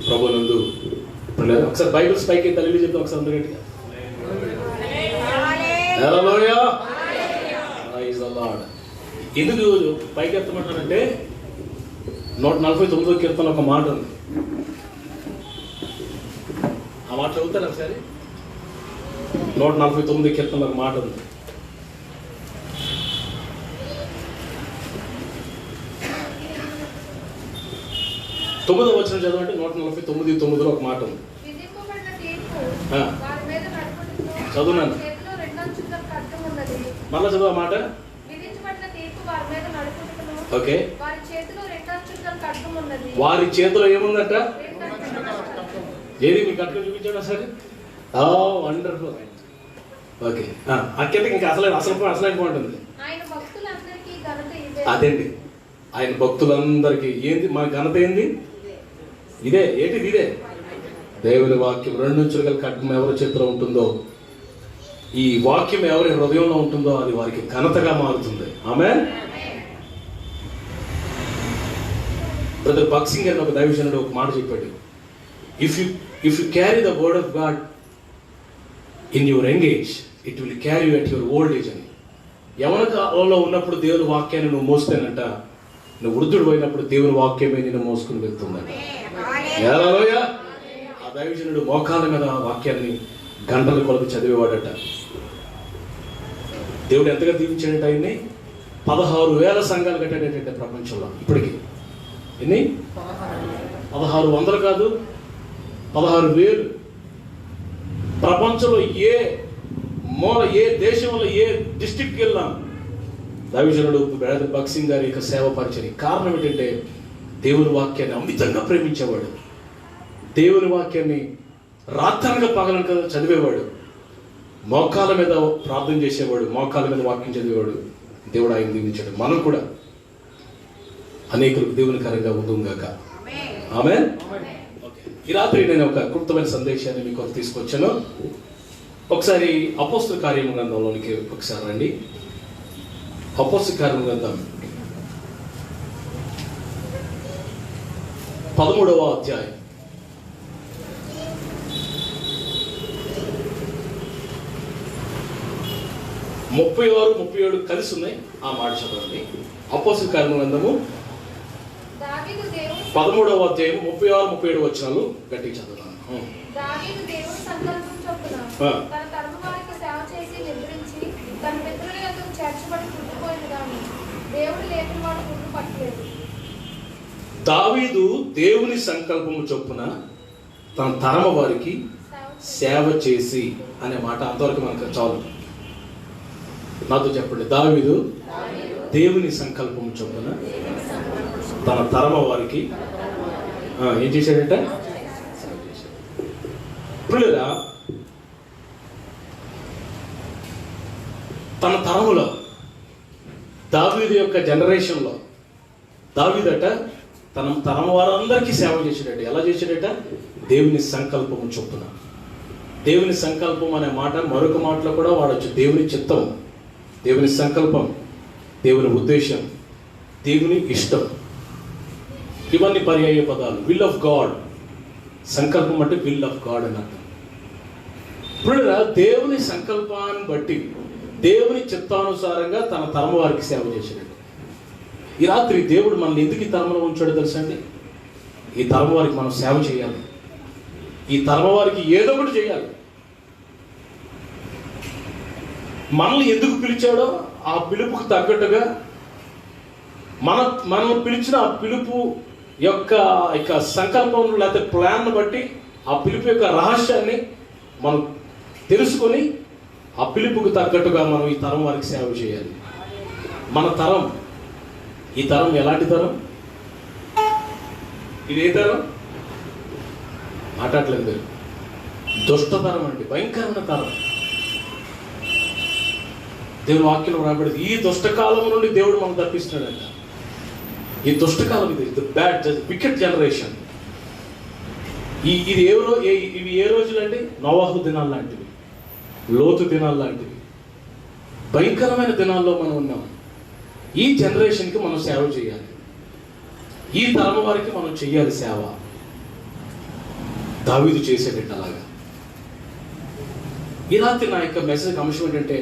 ప్రభునందు ఒకసారి బైబిల్స్ పైకి తల్లి చెప్తాం ఒకసారి అందరూ గట్టిగా. హల్లెలూయా. Praise the lord. ఎందుకు పైకి ఎత్తమంటానంటే 149వ కీర్తన ఒక మాట ఉంది. ఆ మాట చదువుతారా ఒకసారి? 149 కీర్తన ఒక మాట ఉంది. తొమ్మిదో వచనం చదవండి. 149:9 ఒక మాట ఉంది. చదువున్నాను, మళ్ళా చదువు ఆ మాట. ఓకే, వారి చేతిలో ఏముందంట? ఏది మీకు అట్లా చూపించండి సరే. వండర్ఫుల్. ఓకే, అక్కడ ఇంకా అసలు బాగుంటుంది. అదేండి, ఆయన భక్తులందరికీ ఏంది మా ఘనత? ఏంది? ఇదే. ఏంటిది? ఇదే దేవుని వాక్యం. 2 అంచులు గల ఖడ్గం ఎవరి చేతిలో ఉంటుందో, ఈ వాక్యం ఎవరి హృదయంలో ఉంటుందో అది వారికి ఘనతగా మారుతుంది. ఆమేన్. బ్రదర్ భక్సింగ్ అని ఒక దైవజనుడు ఒక మాట చెప్పాడు. If you carry the word of God in your young age, it will carry you at your old age అని. యవన కాలంలో ఉన్నప్పుడు దేవుని వాక్యాన్ని నువ్వు మోస్తేనంట, నువ్వు వృద్ధుడు పోయినప్పుడు దేవుని వాక్యమే నిన్ను మోసుకుని వెళ్తుందంట. హల్లెలూయా. ఆ దైవజనుడు మోకాళ్ళ మీద వాక్యాన్ని గంటల కొరకు చదివేవాడట. దేవుడు ఎంతగా దీవించాడట ఆయన్ని. 16,000 సంఘాలు కట్టాడట ప్రపంచంలో ఇప్పటికి. ఎన్ని? 1600 కాదు, 16,000. ప్రపంచంలో ఏ మూల, ఏ దేశంలో, ఏ డిస్ట్రిక్ట్కి వెళ్ళినా దైవజనుడు బ్రదర్ భక్సింగ్ గారి యొక్క సేవ పరిచయం. కారణం ఏంటంటే దేవుని వాక్యాన్ని అమితంగా ప్రేమించేవాడు. దేవుని వాక్యాన్ని రాత్రనగా పగలనక చదివేవాడు. మోకాళ్ళ మీద ప్రార్థన చేసేవాడు, మోకాళ్ళ మీద వాక్యం చదివేవాడు. దేవుడు ఆయన దీవించాడు. మనం కూడా అనేకులకు దేవునికరంగా ఉందుగాక. ఆమేన్. ఈ రాత్రి నేను ఒక క్లుప్తమైన సందేశాన్ని మీకు తీసుకొచ్చాను. ఒకసారి అపోస్తల కార్యము గ్రంథంలోనికి ఒకసారి రండి. అపోస్తల కార్యము గ్రంథం 13వ అధ్యాయం. ముప్పై 37 కలిసి ఉన్నాయి. ఆ మాట చదవండి. అపోస్తల కార్యము గ్రంథము 13వ అధ్యాయం 36, 37 వచనాలు గట్టిగా చదువుతాను. దావీదు దేవుని సంకల్పం చొప్పున తన తరము వారికి సేవ చేసి నిద్రించి తన మిత్రుల యొద్దకు చేర్చబడి పుట్టిపోయిన గాని దేవుడు లేని వాడు పుట్టు పట్టలేదు. దావీదు దేవుని సంకల్పము చొప్పున తన తరము వారికి సేవ చేసి అనే మాట అంతవరకు మనకు చాలు. నాతో చెప్పండి. దావీదు దేవుని సంకల్పము చొప్పున తన తరమ వారికి ఏం చేశాడంట? పిల్లరా, తన తరములో దావీదు యొక్క జనరేషన్లో దావీదట తన తరం వారందరికీ సేవ చేసాడట. ఎలా చేసాడట? దేవుని సంకల్పము చొప్పున. దేవుని సంకల్పం అనే మాట మరొక మాటలో కూడా వాడచ్చు. దేవుని చిత్తం, దేవుని సంకల్పం, దేవుని ఉద్దేశం, దేవుని ఇష్టం, ఇవన్నీ పర్యాయ పదాలు. Will of God. సంకల్పం అంటే విల్ ఆఫ్ గాడ్ అని అర్థం. ఇప్పుడు దేవుని సంకల్పాన్ని బట్టి దేవుని చిత్తానుసారంగా తన తరం వారికి సేవ చేశాడు. ఈ రాత్రి దేవుడు మనల్ని ఎందుకు ఈ తరంలో ఉంచాడో తెలుసండి? ఈ తరం వారికి మనం సేవ చేయాలి. ఈ తరం వారికి ఏదో ఒకటి చేయాలి. మనల్ని ఎందుకు పిలిచాడో ఆ పిలుపుకు తగ్గట్టుగా మనం పిలిచిన ఆ పిలుపు యొక్క సంకల్పం లేకపోతే ప్లాన్ను బట్టి ఆ పిలుపు యొక్క రహస్యాన్ని మనం తెలుసుకొని ఆ పిలుపుకు తగ్గట్టుగా మనం ఈ తరం వారికి సేవ చేయాలి. మన తరం, ఈ తరం ఎలాంటి తరం? ఇది ఏ తరం? మాట్లాడలేదు మీరు. దుష్టతరం అండి, భయంకరమైన తరం. దేవుని వాక్యంలో రాబడింది ఈ దుష్టకాలం నుండి దేవుడు మనం తప్పిస్తున్నాడంట. ఈ దుష్టకాలం ఇది, ది బ్యాడ్ వికెట్ జనరేషన్. ఇవి ఏ రోజులండి? నోవాహు దినాలు లాంటివి, లోతు దినాలు లాంటివి భయంకరమైన దినాల్లో మనం ఉన్నాం. ఈ జనరేషన్కి మనం సేవ చేయాలి. ఈ తరం వారికి మనం చెయ్యాలి సేవ. దావీదు చేసేటట్టు అలాగా. ఈ రాత్రి నా యొక్క మెసేజ్ అంశం ఏంటంటే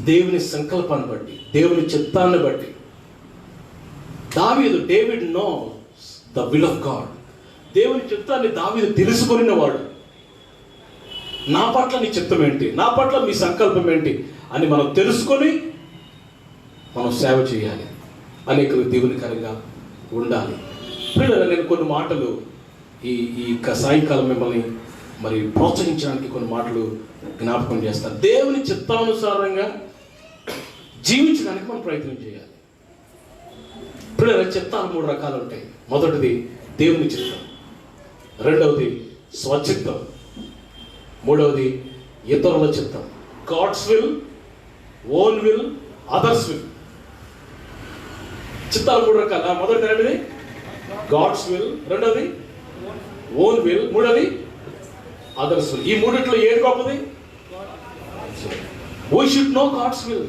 దేవుని సంకల్పాన్ని బట్టి, దేవుని చిత్తాన్ని బట్టి David knows the will of God. దేవుని చిత్తాన్ని దావీదు తెలుసుకొనినవాడు. నా పట్ల నీ చిత్తం ఏంటి, నా పట్ల మీ సంకల్పం ఏంటి అని మనం తెలుసుకొని మనం సేవ చేయాలి, అనేకులు దేవునికరంగా ఉండాలి. పిల్లలు, నేను కొన్ని మాటలు ఈ సాయంకాలం మిమ్మల్ని మరి ప్రోత్సహించడానికి కొన్ని మాటలు జ్ఞాపకం చేస్తాను. దేవుని చిత్తానుసారంగా జీవించడానికి మనం ప్రయత్నం చేయాలి. పిల్లల చిత్తాలు 3 రకాలు ఉంటాయి. మొదటిది దేవుని చిత్తం, రెండవది స్వచిత్తం, మూడవది ఇతరుల చిత్తం. God's will, own will, others will. చిత్తాలు 3 రకాల. మొదటిది గాడ్స్ విల్, రెండవది ఓన్ విల్, మూడవది అదర్స్ విల్. ఈ మూడిట్లో ఏది గొప్పది? We should know God's will.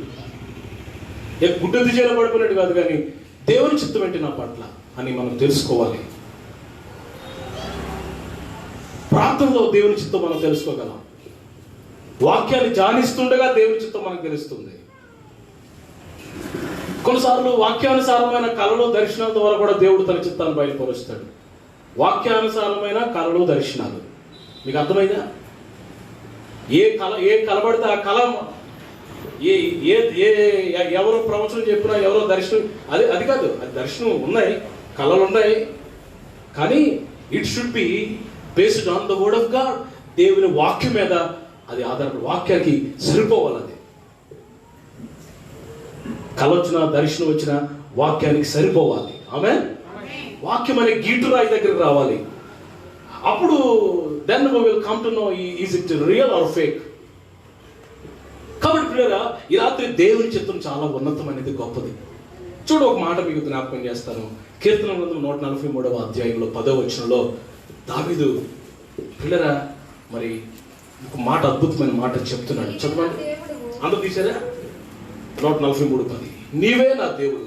గుడ్డెద్దు చేయలో పడిపోయినట్టు కాదు, కానీ దేవుని చిత్తం ఏంటి నా పట్ల అని మనం తెలుసుకోవాలి. ప్రార్థనలో దేవుని చిత్తం మనం తెలుసుకోగలం. వాక్యాన్ని ధ్యానిస్తుండగా దేవుని చిత్తం మనకు తెలుస్తుంది. కొన్నిసార్లు వాక్యానుసారమైన కళలు, దర్శనాల ద్వారా కూడా దేవుడు తన చిత్తాన్ని బయలుపరుస్తాడు. వాక్యానుసారమైన కళలు, దర్శనాలు. మీకు అర్థమైందా? ఏ కళ పడితే ఆ కళ, ఎవరో ప్రవచనం చెప్పినా, ఎవరో దర్శనం, అది కాదు. అది దర్శనం ఉన్నాయి, కళలు ఉన్నాయి, కానీ it should be based on the word of God. దేవుని వాక్యం మీద అది ఆధారపడి, వాక్యానికి సరిపోవాలి. అది కళ వచ్చినా, దర్శనం వచ్చినా వాక్యానికి సరిపోవాలి. ఆమేన్. వాక్యం అనే గీటురాయి దగ్గరికి రావాలి. అప్పుడు then we will come to know is it real or fake. కాబట్టి ప్రియరా, ఈ రాత్రి దేవుని చిత్తం చాలా ఉన్నతమైనది, గొప్పది. చూడు, ఒక మాట మీకు జ్ఞాపకం చేస్తాను. కీర్తన గ్రంథం 143వ అధ్యాయంలో 10వ వచనంలో దావీదు పిల్లరా మరి ఒక మాట, అద్భుతమైన మాట చెప్తున్నాడు. చెప్పండి, అందరూ తీసారా? 143:10. నీవే నా దేవుడు,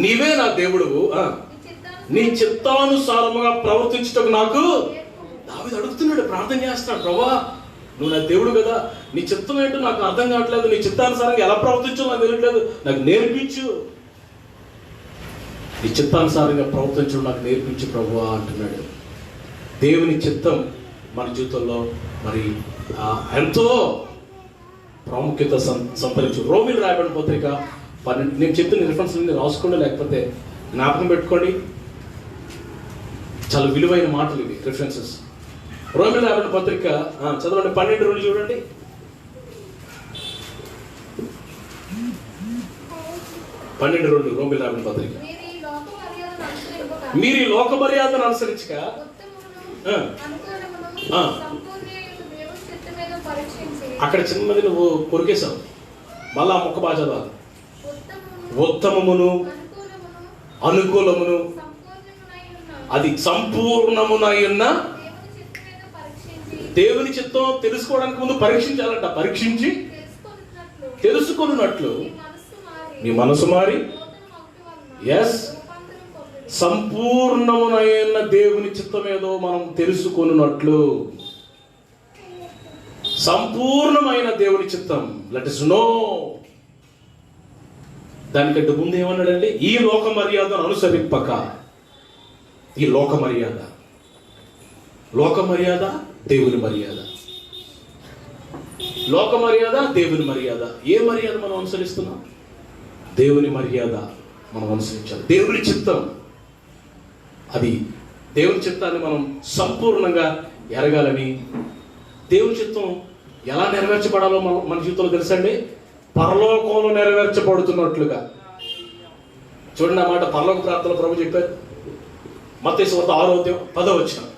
నీవే నా దేవుడు, నీ చిత్తానుసారముగా ప్రవర్తించుటకు నాకు. దావీదు అడుగుతున్నాడు, ప్రార్థన చేస్తున్నాడు, ప్రభా నువ్వు నా దేవుడు కదా, నీ చిత్తం ఏంటో నాకు అర్థం కావట్లేదు, నీ చిత్తానుసారంగా ఎలా ప్రవర్తించో నాకు తెలియట్లేదు, నాకు నేర్పించు, నీ చిత్తానుసారంగా ప్రవర్తించడం నాకు నేర్పించు ప్రభువా అంటున్నాడు. దేవుని చిత్తం మన జీవితంలో మరి ఎంతో ప్రాముఖ్యత సంతరించు. రోమిల్ రాయబడిన పత్రిక 12, నేను చెప్తున్న రిఫరెన్స్ రాసుకోండి, లేకపోతే జ్ఞాపకం పెట్టుకోండి. చాలా విలువైన మాటలు ఇవి, రిఫరెన్సెస్. రోమిల్ రాయబడిన పత్రిక చదవండి, 12 చూడండి. రోమిల్ రాయబడిన పత్రిక. మీరు ఈ లోక మర్యాదను అనుసరించక అక్కడ చిన్నది నువ్వు కొరికేశావు, మళ్ళా మొక్క బాగా చదవాలి. ఉత్తమమును అనుకూలమును, అది సంపూర్ణమునై ఉన్న దేవుని చిత్తం తెలుసుకోవడానికి ముందు పరీక్షించాలంట. పరీక్షించి తెలుసుకొనున్నట్లు నీ మనసు మారి, ఎస్, సంపూర్ణమునైన దేవుని చిత్తం ఏదో మనం తెలుసుకొనున్నట్లు. సంపూర్ణమైన దేవుని చిత్తం, లెట్ us know. దానికంటే ముందు ఏమన్నాడండి? ఈ లోక మర్యాదను అనుసరింపక. ఈ లోక మర్యాద, లోక మర్యాద, దేవుని మర్యాద. లోక మర్యాద, దేవుని మర్యాద. ఏ మర్యాద మనం అనుసరిస్తున్నాం? దేవుని మర్యాద మనం అనుసరించాలి. దేవుని చిత్తం, అది దేవుని చిత్తాన్ని మనం సంపూర్ణంగా ఎరగాలని. దేవుని చిత్తం ఎలా నెరవేర్చబడాలో మన జీవితంలో తెలుసండి. పరలోకంలో నెరవేర్చబడుతున్నట్లుగా. చూడండి ఆ మాట, పరలోక ప్రార్థనలో ప్రభు చెప్పారు. మత్తయి సువార్త 6:10 వచనం.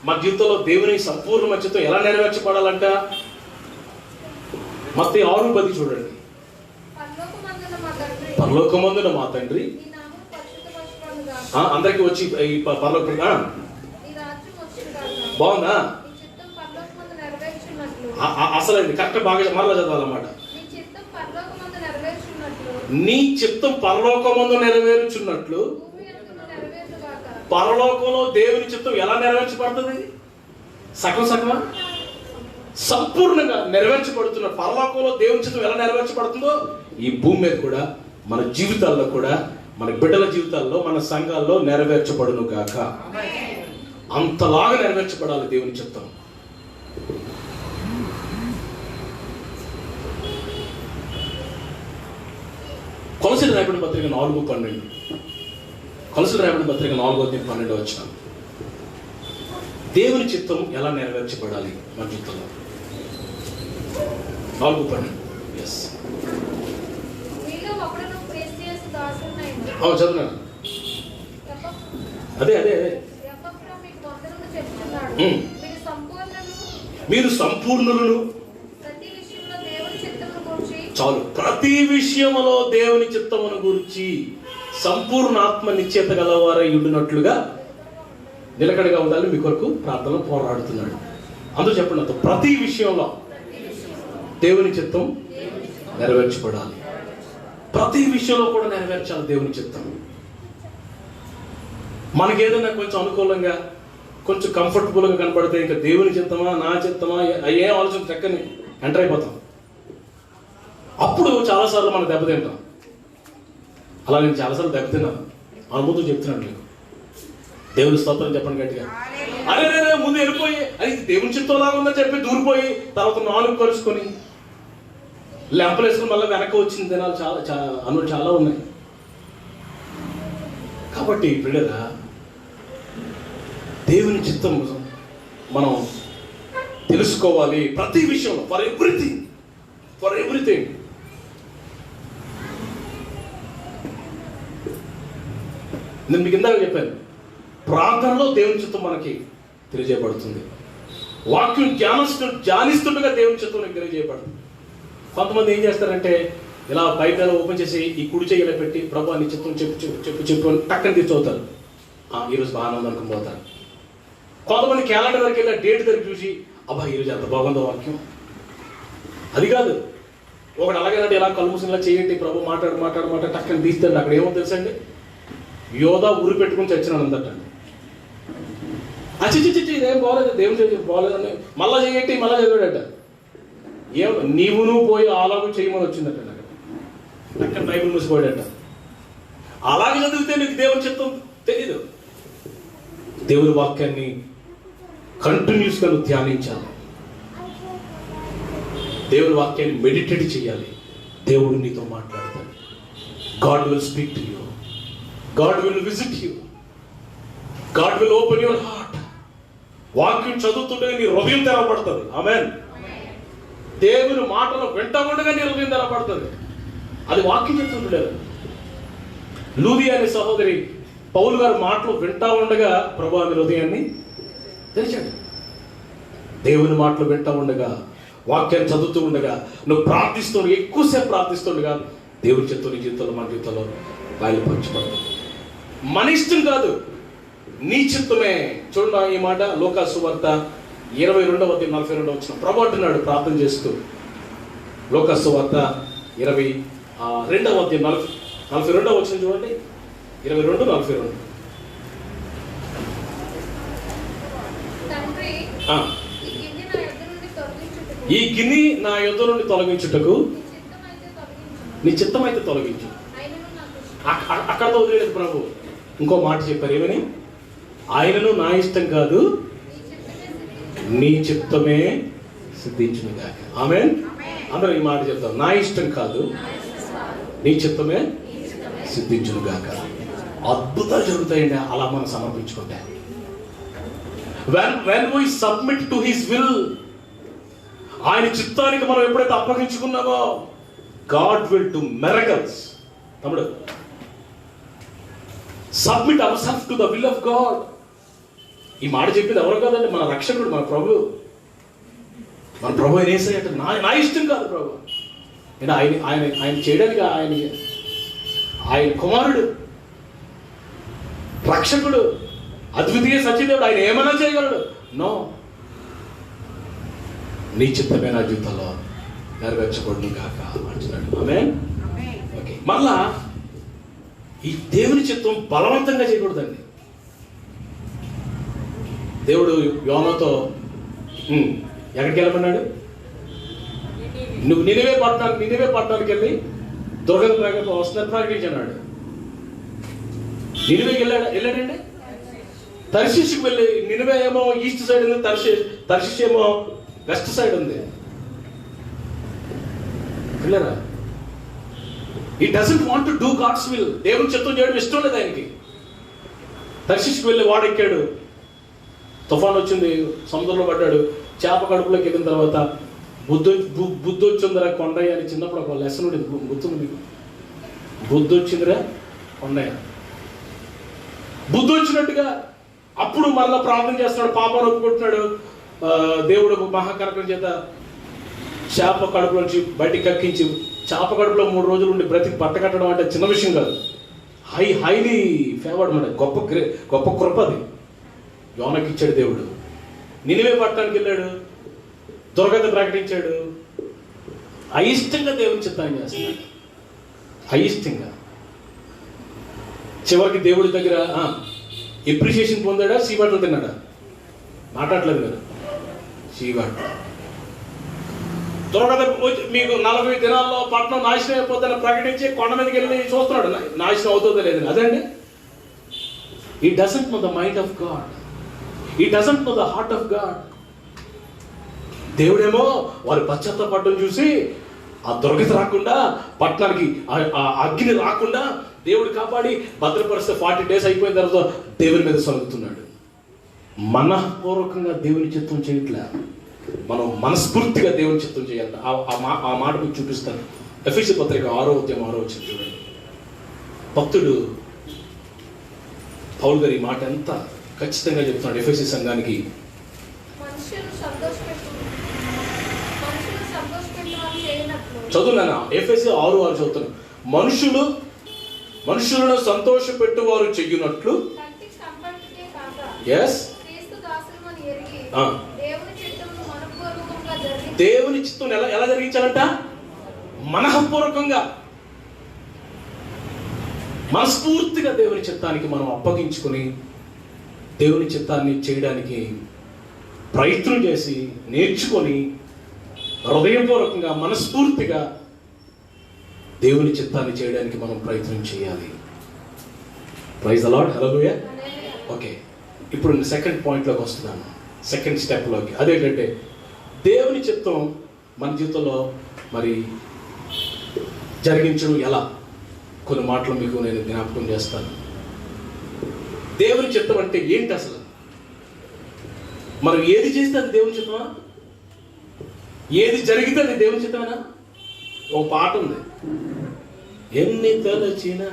మా జీవితంలో దేవుని సంపూర్ణ చిత్తం ఎలా నెరవేర్చబడాలంట? మత్తయి 6:10 చూడండి. పరలోకమందున మా తండ్రి, అందరికి వచ్చి ఈ పరలోక బాగుందా? అసలు కరెక్ట్ బాగా మరలా చదవాలన్నమాట. నీ చిత్తం పరలోకమందు నెరవేరుచున్నట్లు భూమి యందును నెరవేరుగాక. పరలోకంలో దేవుని చిత్తం ఎలా నెరవేర్చబడుతుంది? సగం సగమా? సంపూర్ణంగా నెరవేర్చబడుతున్న పరలోకంలో దేవుని చిత్తం ఎలా నెరవేర్చబడుతుందో ఈ భూమి మీద కూడా, మన జీవితాల్లో కూడా, మన బిడ్డల జీవితాల్లో, మన సంఘాల్లో నెరవేర్చబడును గాక. అంతలాగా నెరవేర్చబడాలి దేవుని చిత్తం. కొలసీలు రాయబడిన పత్రిక 4:12. కొలసీలు రాయబడిన పత్రిక 4:12 వచ్చిన దేవుని చిత్తం ఎలా నెరవేర్చబడాలి మన జీవితంలో? 4:12. ఎస్, మీలో ఒకడును క్రీస్తు దాసుడైన చదువున్నాను. అదే అదే అదే ఎపఫ్రా మీకు వందనములు చెప్తున్నాడు. మీరు మీరు సంపూర్ణులను, ప్రతి విషయంలో దేవుని చిత్తమును గూర్చి, చాలు, ప్రతి విషయములో దేవుని చిత్తమును గురించి సంపూర్ణ ఆత్మ నిశ్చేత గలవారై ఉండినట్లుగా నిలకడగా ఉండాలని మీ కొరకు ప్రార్థనలో పోరాడుతున్నాడు. అందులో చెప్పండి, అంత ప్రతి విషయంలో దేవుని చిత్తం నెరవేర్చబడాలి. ప్రతి విషయంలో కూడా నెరవేర్చాలి దేవుని చిత్తం. మనకేదైనా కొంచెం అనుకూలంగా, కొంచెం కంఫర్టబుల్గా కనపడితే ఇంకా దేవుని చిత్తమా నా చిత్తమా ఏ ఆలోచన చక్కని ఎంటర్ అయిపోతాం. అప్పుడు చాలాసార్లు మనం దెబ్బతింటాం. అలా నేను చాలాసార్లు దెబ్బతిన్నాను, అనుభూతి చెప్తున్నాను మీకు. దేవుని స్తోత్రం చెప్పండి గట్టిగా. అరే ముందు వెళ్ళిపోయి అది దేవుని చిత్తం లాగా ఉందని చెప్పి దూరిపోయి తర్వాత నాలుగు కలుసుకొని లెంపలేసుకుని మళ్ళీ వెనక వచ్చిన దినాలు చాలా ఉన్నాయి. కాబట్టి పిల్లగా దేవుని చిత్తం మనం తెలుసుకోవాలి ప్రతి విషయంలో. For everything. నేను మీకు ఇందాక చెప్పాను, ప్రార్థనలో దేవుని చిత్తం మనకి తెలియజేయబడుతుంది. వాక్యం ధ్యానిస్తుండగా దేవుని చిత్తం మనకి తెలియజేయబడుతుంది. కొంతమంది ఏం చేస్తారంటే ఇలా బైబిల్ ఓపెన్ చేసి ఈ కుడి చెయ్యిలో పెట్టి ప్రభు నీ చిత్తం చెప్పు అని టక్కని తీర్చవుతారు. ఈరోజు బాగానే ఉంది అనుకుని పోతారు. కొంతమంది క్యాలెండర్ వరకు వెళ్ళి డేట్ దగ్గర చూసి అబ్బా ఈరోజు ఎంత బాగుందో వాక్యం. అది కాదు, ఒకటి అలాగేనంటే ఇలా కళ్ళు మూసినలా చేయండి ప్రభు మాట్లాడు టక్కని తీస్తాడు. అక్కడ ఏమో తెలుసండి, యోధా ఊరి పెట్టుకుని చచ్చినాను అందటండి. చిచ్చి ఇదేం బాగోలేదు, దేవుని బాగోలేదని మళ్ళా చేయండి, మళ్ళా చదివాడట. నీవును పోయి అలాగూ చేయమని వచ్చిందట. అక్కడ బైబిల్ మూసిపోయాడట. అలాగే చదివితే నీకు దేవుని చిత్తం తెలీదు. దేవుని వాక్యాన్ని కంటిన్యూస్గా నువ్వు ధ్యానించాలి. దేవుని వాక్యాన్ని మెడిటేట్ చేయాలి. దేవుడు నీతో మాట్లాడతాడు. God will speak to you. God will visit you. God will open your heart. వాక్యం చదువుతుంటే నీ హృదయం తెరవబడుతుంది. ఆమేన్. దేవుని మాటలు వెంట ఉండగా నీ హృదయం తెరవబడుతుంది. అది వాక్యం చెప్తుండలేదు. లూది అనే సహోదరి పౌలు గారి మాటలు వింటా ఉండగా ప్రభు ఆమె హృదయాన్ని తెరిచాడు. దేవుని మాటలు వింటా ఉండగా, వాక్యాన్ని చదువుతూ ఉండగా, నువ్వు ప్రార్థిస్తుండగా, ఎక్కువసేపు ప్రార్థిస్తుండగా దేవుని చిత్తం నీ జీవితంలో, మన జీవితంలో బయలుపరచబడుతుంది. మన ఇష్టం కాదు, నీ చిత్తమే. చూడండి ఈ మాట లూకా సువార్త 22:42 ప్రభు అంటున్నాడు ప్రార్థన చేస్తూ. లూకా సువార్త 22:42 చూడండి. 22:42. తండ్రి, ఈ గిన్నె నా యొద్ద నుండి తొలగించుటకు నీ చిత్తమైతే తొలగించు. అక్కడతో వదిలేదు ప్రభు. ఇంకో మాట చెప్పారు, ఏమని? ఆయనను నా ఇష్టం కాదు నీ చిత్తమే సిద్ధించును గాక. ఆమేన్. అందరూ ఈ మాట చెప్తాం, నా ఇష్టం కాదు నీ చిత్తమే సిద్ధించును గాక. అద్భుతాలు జరుగుతాయండి అలా మనం సమర్పించుకుంటే. when we submit to his will, ఆయన చిత్తానికి మనం ఎప్పుడైతే అప్పగించుకున్నామో God will do miracles. తమ్ముడు, submit ourselves to the will of God. ఈ మాట చెప్పింది ఎవరు కాదండి, మన రక్షకుడు, మన ప్రభు. మన ప్రభు ఆయన యేసయ్య. నా ఇష్టం కాదు ప్రభు. నేను ఆయన చేయడానికి ఆయన కుమారుడు, రక్షకుడు, అద్వితీయ సత్యదేవుడు. ఆయన ఏమైనా చేయగలడు. నో, నీ చిత్తమే నా జీవితంలో నెరవేర్చబడును కాక అంటున్నాడు. ఆమేన్. ఓకే. మళ్ళా ఈ దేవుని చిత్తం బలవంతంగా చేయకూడదండి. దేవుడు యోనాతో ఎక్కడికి వెళ్ళమన్నాడు? నువ్వు నినివే పట్టణానికి వెళ్ళి దుర్గత వస్తున్న ప్రకటించన్నాడు. నినివేకి వెళ్ళాడండి. తర్షీషుకి వెళ్ళి, నినివే ఏమో ఈస్ట్ సైడ్ ఉంది, తర్షీష్ ఏమో వెస్ట్ సైడ్ ఉంది. వెళ్ళారా? ఈ doesn't want to do God's will. దేవుని చిత్తం చేయడం ఇష్టం లేదు ఆయనకి. తర్షీష్కి వెళ్ళి వాడెక్కాడు, తుఫాన్ వచ్చింది, సముద్రంలో పడ్డాడు. చేప కడుపులోకి వెళ్ళిన తర్వాత బుద్ధి వచ్చిందిరా కొండయ్య అని చిన్నప్పుడు ఒక లెసన్ ఉండేది, గుర్తుంది మీకు? బుద్ధి వచ్చిందిరా కొండయ్య. బుద్ధి వచ్చినట్టుగా అప్పుడు మళ్ళీ ప్రార్థన చేస్తున్నాడు, పాపాన్ని ఒప్పుకుంటున్నాడు. దేవుడు మహాకరకం చేత చేప కడుపులోంచి బయటికి కక్కించి, చేప కడుపులో 3 రోజులు ఉండి బ్రతికి పట్టకట్టడం అంటే చిన్న విషయం కాదు. హైలీ ఫేవర్డ్ మాట, గొప్ప కృప అది యోనాకి ఇచ్చాడు దేవుడు. నినివే పట్టణానికి వెళ్ళాడు, దుర్గత ప్రకటించాడు. అయిష్టంగా దేవుని చిత్తాన్ని చేస్తున్నాడు, అయిష్టంగా. చివరికి దేవుడి దగ్గర ఎప్రిషియేషన్ పొందాడా, సీబాట్లు తిన్నాడా? మాట్లాడలేదు కదా, సీబాట్లు. దుర్గత మీకు 40 దినాల్లో పట్టణం నాశనం అయిపోతుందని ప్రకటించి కొండ మీదకి వెళ్ళి చూస్తున్నాడు, నాశనం అవుతుందో లేదని. అదండి, ఈ doesn't know the mind of God, ఈ doesn't know the heart of God. దేవుడేమో వారి పశ్చాత్తాపడడం చూసి ఆ దుర్గత రాకుండా, పట్టణానికి ఆ అగ్ని రాకుండా దేవుడు కాపాడి భద్రపరిస్తే 40 days అయిపోయిన తర్వాత దేవుని మీద సొలుగుతున్నాడు. మనఃపూర్వకంగా దేవుని చిత్తం చేయట్లే, మనం మనస్ఫూర్తిగా దేవుని చిత్తం చేయాలి. ఆ మాట మీకు చూపిస్తాను. ఎఫెసీ పత్రిక 6వ అధ్యాయం 6వ వచనం చూడండి. భక్తుడు పౌలు గారు ఈ మాట ఎంత ఖచ్చితంగా చెప్తున్నాడు ఎఫెసీ సంఘానికి. చదువునా? ఎఫెసీ 6:6 చదువుతున్నాను. మనుషులను సంతోషపెట్టువారు చెయ్యునట్లు. ఎస్, దేవుని చిత్తం ఎలా జరిగించాలంట? మనఃపూర్వకంగా, మనస్ఫూర్తిగా దేవుని చిత్తానికి మనం అప్పగించుకొని దేవుని చిత్తాన్ని చేయడానికి ప్రయత్నం చేసి నేర్చుకొని హృదయపూర్వకంగా మనస్ఫూర్తిగా దేవుని చిత్తాన్ని చేయడానికి మనం ప్రయత్నం చేయాలి. Praise the lord. Hallelujah. Okay, ఇప్పుడు సెకండ్ పాయింట్లోకి వస్తున్నాను, సెకండ్ స్టెప్లోకి. అదేంటంటే దేవుని చిత్తం మన జీవితంలో మరి జరిగించడం ఎలా, కొన్ని మాటలు మీకు నేను జ్ఞాపకం చేస్తాను. దేవుని చిత్తం అంటే ఏంటి అసలు? మనం ఏది చేస్తే అది దేవుని చిత్తమా? ఏది జరిగితే అది దేవుని చిత్తమేనా? ఒక పాట ఉంది, ఎన్ని తలచినా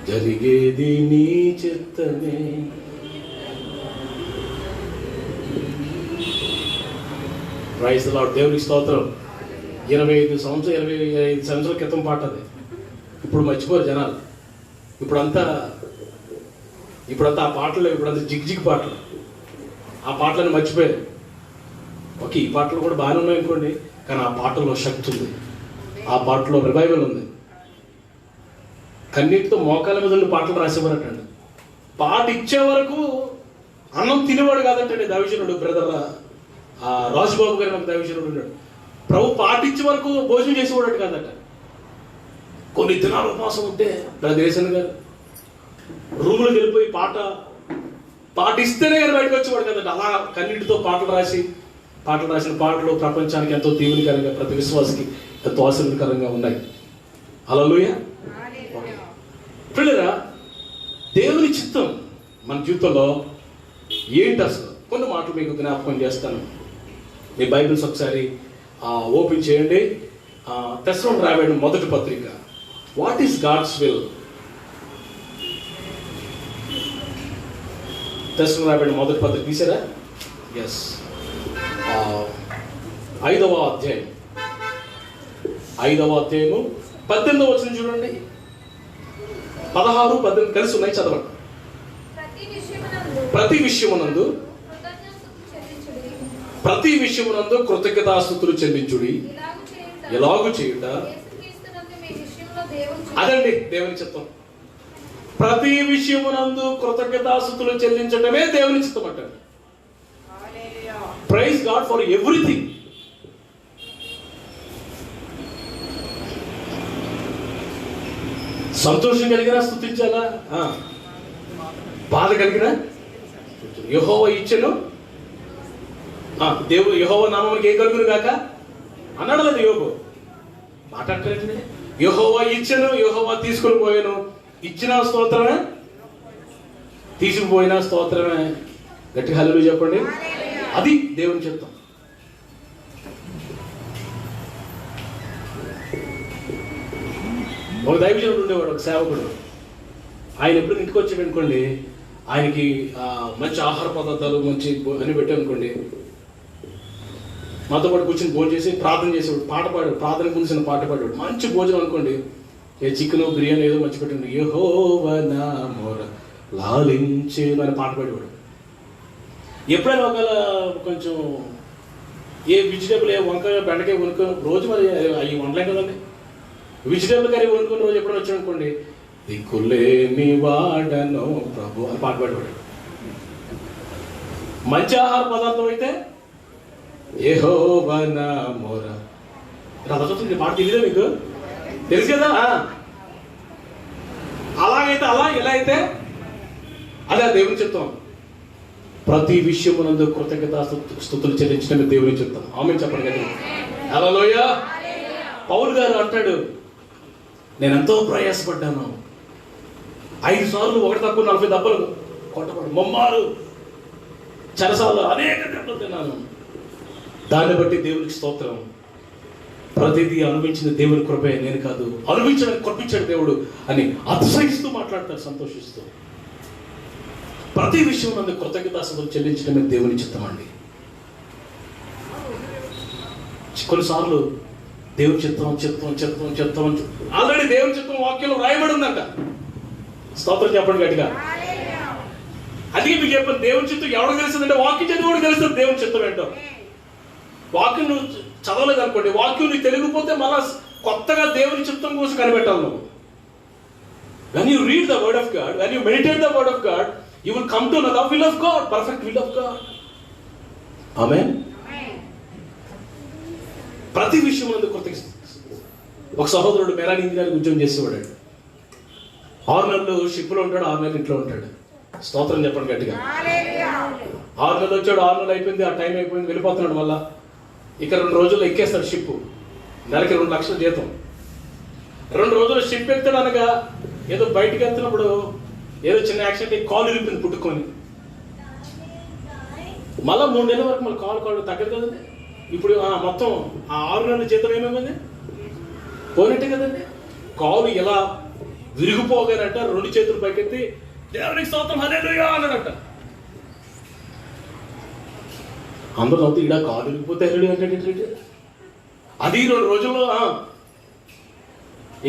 జరిగేది నీ చిత్తమే. Praise the lord. దేవునికి స్తోత్రం. 25 సంవత్సరాల క్రితం పాట అది. ఇప్పుడు మర్చిపోరు జనాలు. ఇప్పుడంతా ఆ పాటలు, ఇప్పుడంతా జిగ్ పాటలు, ఆ పాటలను మర్చిపోయారు. ఓకే, ఈ పాటలు కూడా బాగానే ఉన్నాయి అనుకోండి, కానీ ఆ పాటల్లో శక్తి ఉంది, ఆ పాటలో రివైవల్ ఉంది. కన్నీటితో మోకాల మీద ఉండి పాటలు రాసేవారటండి. పాట ఇచ్చే వరకు అన్నం తినేవాడు కాదంటే దైవజనుడు, బ్రదర్ రాజుబాబు గారు నాకు దైవజనుడు ఉన్నాడు. ప్రభు పాట ఇచ్చే వరకు భోజనం చేసేవాడు కాదట. కొన్ని దినాలు ఉపవాసం ఉంటే దేశన్ గారు రూములకు వెళ్ళిపోయి పాట ఇస్తేనే కానీ బయటకు వచ్చేవాడు కదట. అలా కన్నీటితో పాటలు రాసిన పాటలు ప్రపంచానికి ఎంతో దీవెనకరంగా, ప్రతి విశ్వాసకి ఎంతో ఆశీర్వదకరంగా ఉన్నాయి. హల్లెలూయా. ఓకే పిల్లరా, దేవుని చిత్తం మన జీవితంలో ఏంటి అసలు? కొన్ని మాటలు మీకు జ్ఞాపకం చేస్తాను. మీ బైబిల్స్ ఒకసారి ఓపెన్ చేయండి. తెస్సలోనికీయులకు రాయబడిన మొదటి పత్రిక. What is God's will? తెస్సలోనికీయులకు రాయబడిన మొదటి పత్రిక తీసారా? ఎస్, 5వ అధ్యాయం 18వ వచనం చూడండి. 16, 18 కలిసి ఉన్నాయి, చదవండి. ప్రతి విషయమునందు కృతజ్ఞతాస్తుతులు చెల్లించుడి, ఎలాగు చేయుట దేవుని చిత్తం. అదండి దేవుని చిత్తం. ప్రతి విషయమునందు కృతజ్ఞతాస్తుతులు చెల్లించడమే దేవుని చిత్తం అంటారు. Praise God for everything. సంతోషం కలిగినా స్తుతించాలా, బాధ కలిగినా యెహోవా ఇచ్చెను, దేవుడు యెహోవా నామమునకు ఏం కలుగును గాక అన్నాడు లేదు యోబు. మాట్లాడలేదు. యెహోవా ఇచ్చెను, యెహోవా తీసుకుని పోయాను. ఇచ్చిన స్తోత్రమే, తీసుకుపోయిన స్తోత్రమే. గట్టి హల్లెలూయా చెప్పండి. అది దేవుని చిత్తం. ఒక దైవజనుడు ఉండేవాడు, ఒక సేవకుడు. ఆయన ఎప్పుడు ఇంటికి వచ్చాడు అనుకోండి, ఆయనకి మంచి ఆహార పదార్థాలు మంచి అని పెట్టాను అనుకోండి, మాతో పాటు కూర్చొని భోజనం చేసి ప్రార్థన చేసేవాడు, పాట పాడాడు, ప్రార్థన కూర్చొని పాట పాడాడు. మంచి భోజనం అనుకోండి, ఏ చికెన్ బిర్యానీ ఏదో మంచి పెట్టండి, యెహోవా నా మొర లాలించెను అని పాట పాడేవాడు. ఎప్పుడైనా ఒకవేళ కొంచెం ఏ వెజిటేబుల్, ఏ వంకాయ బెండకాయ వణుకో రోజు, మరి అవి వండలేం కదండి, వెజిటేబుల్ కర్రీ వండుకుని రోజు ఎప్పుడైనా వచ్చాడు అనుకోండి, దిక్కులేని వాడను ప్రభు అని పాట పాడేవాడు. మంచి ఆహార పదార్థం అయితే యెహోవా నా మొర. రథచతుర్థి పాట తెలియదా మీకు? తెలుసు కదా. అలాగైతే అలా, ఎలా అయితే అదే దేవుని చిత్తం. ప్రతి విషయమునందు కృతజ్ఞతా స్తుతులు చెల్లించడమే దేవుని చిత్తం. ఆమేన్ చెప్పండి కదా. హల్లెలూయా. పౌలు గారు అంటాడు, నేను ఎంతో ప్రయాసపడ్డాను, 5 సార్లు ఒకటి తక్కువ 40 దెబ్బలు కొట్టబడి, మొమ్మారు చెరసాలు అనేక దెబ్బలు తిన్నాను. దాన్ని బట్టి దేవునికి స్తోత్రం. ప్రతిదీ అనుభవించిన దేవుని కృపే, నేను కాదు, అనుభవించడానికి కృపించాడు దేవుడు అని అతిశయిస్తూ మాట్లాడతారు, సంతోషిస్తూ. ప్రతి విషయం నందు కృతజ్ఞతాస్తుతులు చెల్లించడమే దేవుని చిత్తం అండి. కొన్నిసార్లు దేవుని చిత్తం చిత్తం చిత్తం చిత్తం అని ఆల్రెడీ దేవుని చిత్తం వాక్యంలో రాయబడి ఉందంట. స్తోత్రం చెప్పండి గట్టిగా. అందుకే మీకు చెప్పండి, దేవుని చిత్తం ఎవరికి తెలుస్తుందంటే వాక్యం చదివి తెలుస్తుంది దేవుని చిత్తం ఏంటో. వాక్యం నువ్వు చదవలేదు అనుకోండి, వాక్యం నీకు తెలియకపోతే మళ్ళా కొత్తగా దేవుని చిత్తం కోసం కనిపెట్టాలి నువ్వు. When you read the word of God, when you meditate the word of God, you will come to know the will of God, perfect will of God. Amen. ప్రతి విషయం నందు కృతజ్ఞత. ఒక సహోదరుడు మెరాన్ ఇంజనీరింగ్ ఉద్యోగం చేసేవాడు. 6 నెలలు షిప్లో ఉంటాడు, 6 నెలలు ఇంట్లో ఉంటాడు. స్తోత్రం చెప్పండి గట్టిగా. 6 నెలలు వచ్చాడు, 6 నెలలు అయిపోయింది, ఆ టైం అయిపోయింది, వెళ్ళిపోతున్నాడు. మళ్ళా ఇక 2 రోజుల్లో ఎక్కేస్తాడు షిప్. నెలకి 2 లక్షల జీతం. 2 రోజులు షిప్ ఎక్కుతాడు అనగా ఏదో బయటికి వెళ్తున్నప్పుడు ఏదో చిన్న యాక్సిడెంట్, కాలు ఇరిపింది పుట్టుకొని. మళ్ళీ 3 నెలల వరకు మళ్ళీ కాలు తగ్గదు కదండి. ఇప్పుడు మొత్తం ఆ 6 నెలల జీతం ఏమేమైంది, పోయినట్టే కదండి. కాలు ఇలా విరిగిపోగానంట, 2 చేతులు పైకెత్తి దేవునికి స్తోత్రం హల్లెలూయా అన్నాడంట. అందరూ అవుతుంది, ఇలా కాలు విరిగిపోతే హల్లెలూయా అంటే అది 2 రోజుల్లో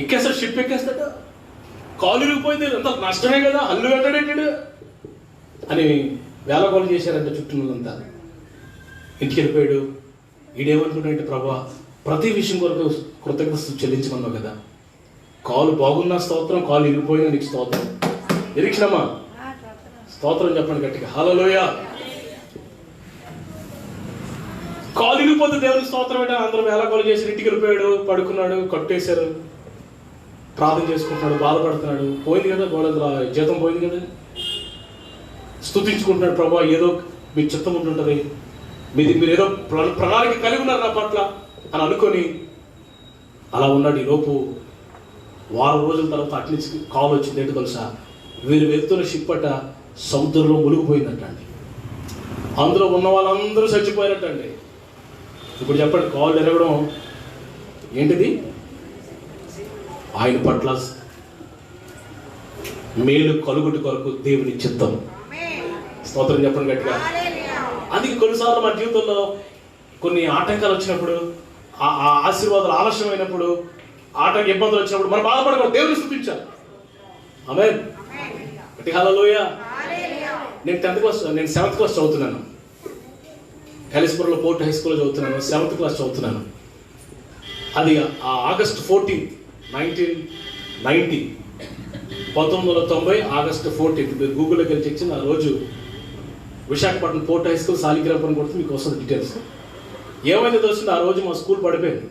ఎక్కేస్తాడు, షిప్ ఎక్కేస్తాడు. కాలు విరిగిపోయింది, అంత నష్టమే కదా, హల్లు పెట్టాడేంటాడు అని వేలగోలు చేశారంట చుట్టూనంతా. ఇంటికి వెళ్ళిపోయాడు. ఈడేమనుకుంటాడంటే, ప్రభా ప్రతి విషయం కొరకు కృతజ్ఞత చెల్లించమన్నావు కదా, కాలు బాగున్నా స్తోత్రం, కాలు ఇరిగిపోయినా నీకు స్తోత్రం. నిరీక్షణమా? స్తోత్రం చెప్పండి గట్టిగా. హల్లెలూయా. కాలు ఇరిగిపోతే దేవునికి స్తోత్రం అంటే అందరూ వేలగోలు చేసి ఇంటికి వెళ్ళిపోయాడు, పడుకున్నాడు, కట్టేశారు, ప్రార్థన చేసుకుంటున్నాడు, బాధపడుతున్నాడు. పోయింది కదా గోడ, జీతం పోయింది కదా. స్తుతించుకుంటున్నాడు, ప్రభా ఏదో మీ చిత్తం ఉంటుంటుంది, మీరు ఏదో ప్రణాళిక కలిగి ఉన్నారు నా పట్ల అని అనుకొని అలా ఉన్నాడు. ఈలోపు వారం రోజుల తర్వాత అట్నుంచి కాల్ వచ్చింది. ఏంటో తెలుసా, వీరు వెళ్తున్న షిప్ అట సముద్రంలో మునిగిపోయిందట అండి. అందులో ఉన్న వాళ్ళందరూ చచ్చిపోయారటండి. ఇప్పుడు చెప్పండి, కాల్ ఎరగడం ఏంటిది? ఆయన పట్ల మేలు కలుగుటి కొరకు దేవుని చిత్తం. స్తోత్రం చెప్పండి గట్టిగా. అందుకే కొన్నిసార్లు మన జీవితంలో కొన్ని ఆటంకాలు వచ్చినప్పుడు, ఆ ఆశీర్వాదాలు ఆలస్యమైనప్పుడు, ఇబ్బందులు వచ్చినప్పుడు మనం బాధపడకూడదు, దేవుని స్తుతించాలి. ఆమేన్. గట్టిగా హల్లెలూయా. నేను 7th క్లాస్ చదువుతున్నాను. కాళేశ్వరంలో పోర్ట్ హై స్కూల్లో చదువుతున్నాను. 7th క్లాస్ చదువుతున్నాను. అది August 14, 1990 ఆగస్టు 14 మీరు గూగుల్లోకి వెళ్ళి చెక్ చేయండి. ఆ రోజు Visakhapatnam port high school Saligramam కొడితే మీకు వస్తుంది డీటెయిల్స్. ఏమైందో తెలుస్తుంది, ఆ రోజు మా స్కూల్ పడిపోయింది.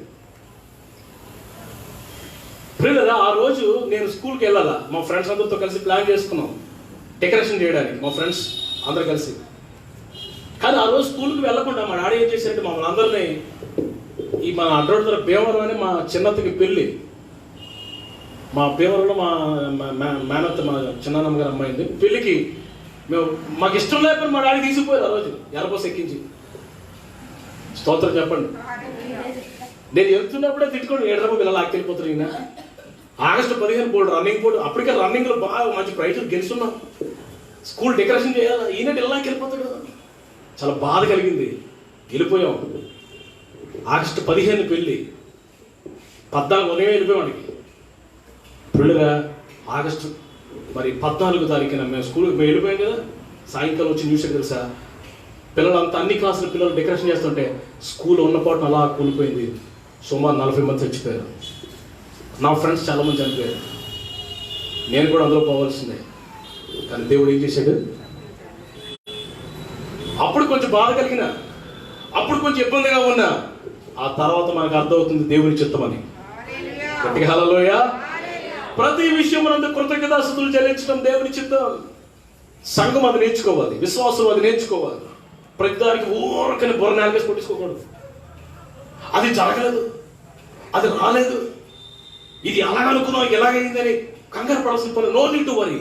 ప్రియులారా, ఆ రోజు నేను స్కూల్కి వెళ్ళాలా, మా ఫ్రెండ్స్ అందరితో కలిసి ప్లాన్ చేసుకున్నాం డెకరేషన్ చేయడానికి, మా ఫ్రెండ్స్ అందరు కలిసి. కానీ ఆ రోజు స్కూల్కి వెళ్ళకుండా మా డాడీ ఏం చేశారంటే మమ్మల్ని అందరినీ ఈ మా అడ్రోడ్ భీమవరం అని మా చిన్నత్తకి పెళ్ళి, మా భీమవరంలో మా మేనత్త మా చిన్నమ్మ గారు అమ్మాయింది పెళ్ళికి మేము మాకు ఇష్టం లేకపోతే మా డాడీ తీసుకుపోయారు ఆ రోజు ఎర్రబస్ ఎక్కించి. స్తోత్రం చెప్పండి. నేను వెళ్తున్నప్పుడే తిట్టుకోండి, ఏడరబో పిల్లలు ఆకెళ్ళిపోతారు. ఈయన ఆగస్టు 15 బోర్డు రన్నింగ్ బోర్డు, అప్పటికే రన్నింగ్లో బాగా మంచి ప్రైజులు గెలుస్తున్నాం, స్కూల్ డెకరేషన్ చేయాలి, ఈయన ఇళ్ళకి వెళ్ళిపోతాడు. చాలా బాధ కలిగింది. వెళ్ళిపోయాం. ఆగస్టు 15 పెళ్ళి, 14 ఉదయం వెళ్ళిపోయాడికి. పిల్లగా ఆగస్టు మరి 14 తారీఖున మేము స్కూల్కి మేము వెళ్ళిపోయాం కదా. సాయంకాలం వచ్చి న్యూస్ తెలుసా, పిల్లలంతా అన్ని క్లాసుల పిల్లలు డెకరేషన్ చేస్తుంటే స్కూల్ ఉన్న పాటున అలా కూలిపోయింది. సుమారు 40 మంది చచ్చిపోయారు. నా ఫ్రెండ్స్ చాలామంది చనిపోయారు. నేను కూడా అందులో పోవాల్సిందే. కానీ దేవుడు ఏం చేశాడు, అప్పుడు కొంచెం బాధ కలిగిన, అప్పుడు కొంచెం ఇబ్బందిగా ఉన్నా, ఆ తర్వాత మనకు అర్థమవుతుంది దేవుని చిత్తమని. గట్టిగా హల్లెలూయా. ప్రతి విషయమునందు కృతజ్ఞతాస్తుతులు చెల్లించడం దేవుని చిత్తం. సంఘం అది నేర్చుకోవాలి, విశ్వాసం అది నేర్చుకోవాలి. ప్రతిదానికి ఊరకని బుర్ర నేలకేసి కొట్టించుకోకూడదు. అది జరగలేదు, అది రాలేదు, ఇది అలాగనుకున్నావు ఎలాగైందని కంగారు పడాల్సిన పని. No need to worry.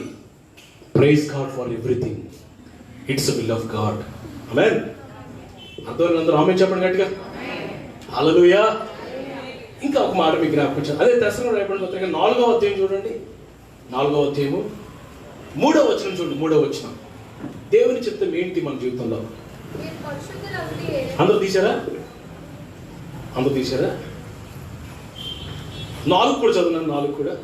Praise God for everything. It's the will of God. ఆమేన్. అర్థం అందరూ ఆమేన్ చెప్పండి గట్టిగా. హల్లెలూయా. ఇంకా ఒక మాట మీకు జ్ఞాపకం, అదే తెస్సలోనికీయులకు రాయబడిన పత్రిక 4వ అధ్యాయం చూడండి. 4వ అధ్యాయము 3వ వచనం చూడండి. 3వ వచనం, దేవుని చిత్తం ఏంటి మన జీవితంలో? అందరూ తీశారా? అందరూ తీశారా? 4 కూడా చదువున్నాను. 4 కూడా